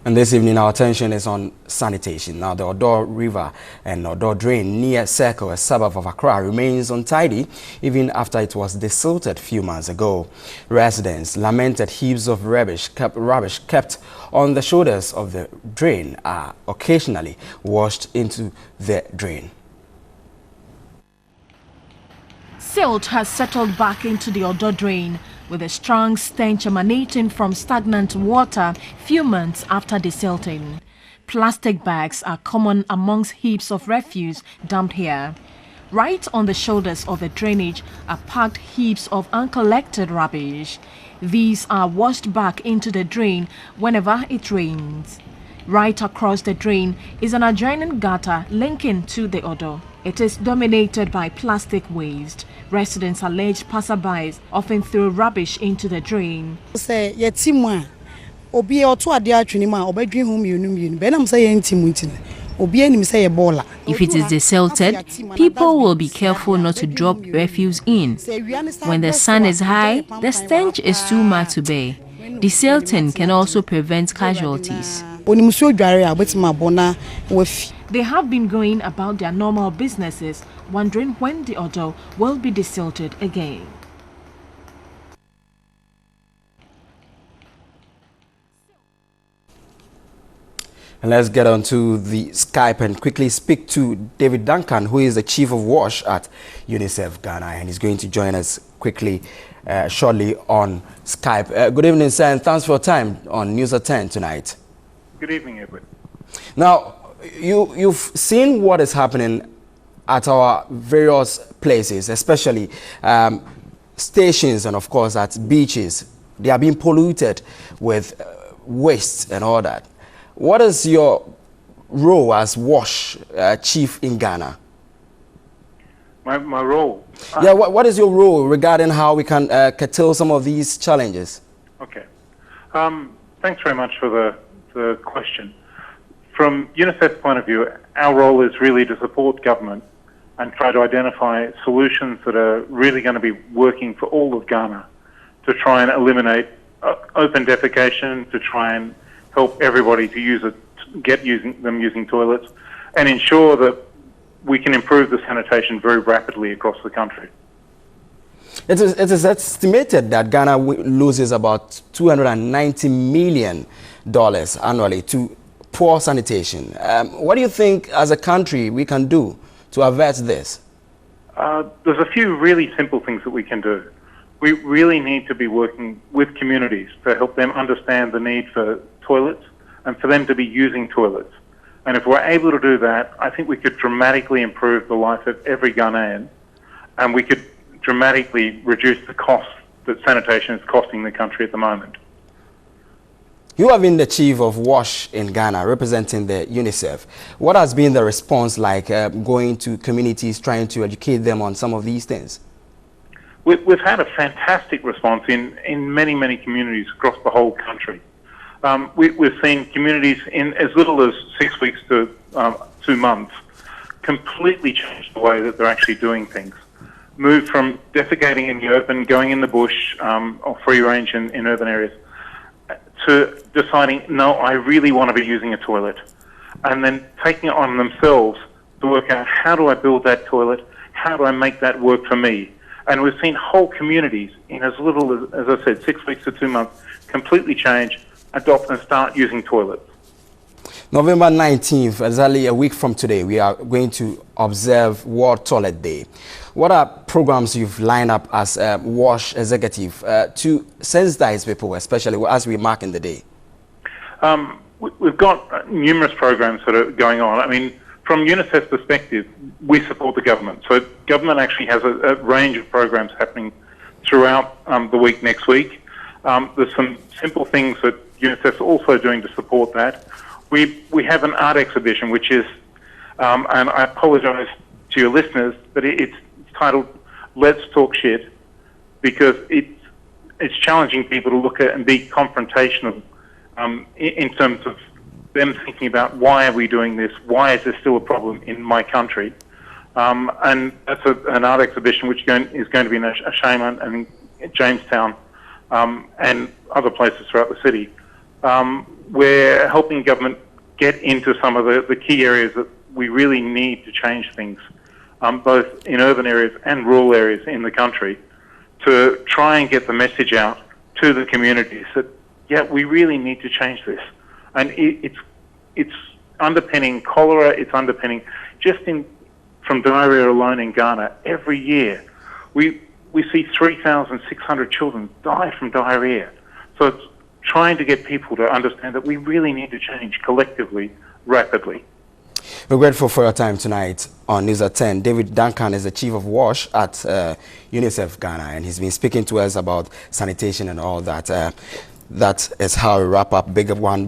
And this evening, our attention is on sanitation. Now, the Odo River and Odo Drain near Circle, a suburb of Accra, remains untidy even after it was desilted a few months ago. Residents lamented heaps of rubbish kept on the shoulders of the drain are occasionally washed into the drain. Silt has settled back into the Odo Drain, with a strong stench emanating from stagnant water few months after desilting. Plastic bags are common amongst heaps of refuse dumped here. Right on the shoulders of the drainage are packed heaps of uncollected rubbish. These are washed back into the drain whenever it rains. Right across the drain is an adjoining gutter linking to the Odo. It is dominated by plastic waste. Residents allege passerbys often throw rubbish into the drain. If it is desilted, people will be careful not to drop refuse in. When the sun is high, the stench is too much to bear. Desilting can also prevent casualties. They have been going about their normal businesses, wondering when the Odo will be desilted again. And let's get on to the Skype and quickly speak to David Duncan, who is the Chief of WASH at UNICEF Ghana, and he's going to join us quickly shortly on Skype. Good evening, sir, and thanks for your time on News at 10 tonight. Good evening, Edward. Now, you've seen what is happening at our various places, especially stations and, of course, at beaches. They are being polluted with waste and all that. What is your role as WASH chief in Ghana? My role? Yeah, what is your role regarding how we can curtail some of these challenges? Okay. Thanks very much for the question. From UNICEF's point of view, our role is really to support government and try to identify solutions that are really going to be working for all of Ghana to try and eliminate open defecation, to try and help everybody to use it, get using toilets, and ensure that we can improve the sanitation very rapidly across the country. It is estimated that Ghana loses about $290 million annually to poor sanitation. What do you think as a country we can do to avert this? There's a few really simple things that we can do. We really need to be working with communities to help them understand the need for toilets and for them to be using toilets. And if we're able to do that, I think we could dramatically improve the life of every Ghanaian, and we could dramatically reduce the cost that sanitation is costing the country at the moment. You have been the chief of WASH in Ghana, representing the UNICEF. What has been the response like going to communities, trying to educate them on some of these things? We've had a fantastic response in many, many communities across the whole country. We've seen communities in as little as 6 weeks to 2 months completely change the way that they're actually doing things. Move from defecating in the open, going in the bush or free range in urban areas, to deciding, no, I really want to be using a toilet, and then taking it on themselves to work out, how do I build that toilet? How do I make that work for me? And we've seen whole communities in as little as I said, 6 weeks to 2 months, completely change, adopt and start using toilets. November 19th, exactly a week from today, we are going to observe World Toilet Day. What are programs you've lined up as WASH executive to sensitize people, especially as we mark in the day? We've got numerous programs that are going on. I mean, from UNICEF's perspective, we support the government. So government actually has a range of programs happening throughout the week next week. There's some simple things that UNICEF's also doing to support that. We have an art exhibition, which is, and I apologise to your listeners, but it's titled "Let's Talk Shit," because it's challenging people to look at and be confrontational in terms of them thinking about, why are we doing this? Why is this still a problem in my country? And that's an art exhibition which is going to be in Ashaiman and in Jamestown and other places throughout the city. we're helping government get into some of the key areas that we really need to change things, both in urban areas and rural areas in the country, to try and get the message out to the communities that, yeah, we really need to change this. And it's underpinning cholera, it's underpinning from diarrhea alone in Ghana. Every year we see 3,600 children die from diarrhea. So it's trying to get people to understand that we really need to change collectively, rapidly. We're grateful for your time tonight on News at 10. David Duncan is the Chief of WASH at UNICEF Ghana, and he's been speaking to us about sanitation and all that. That is how we wrap up Big One.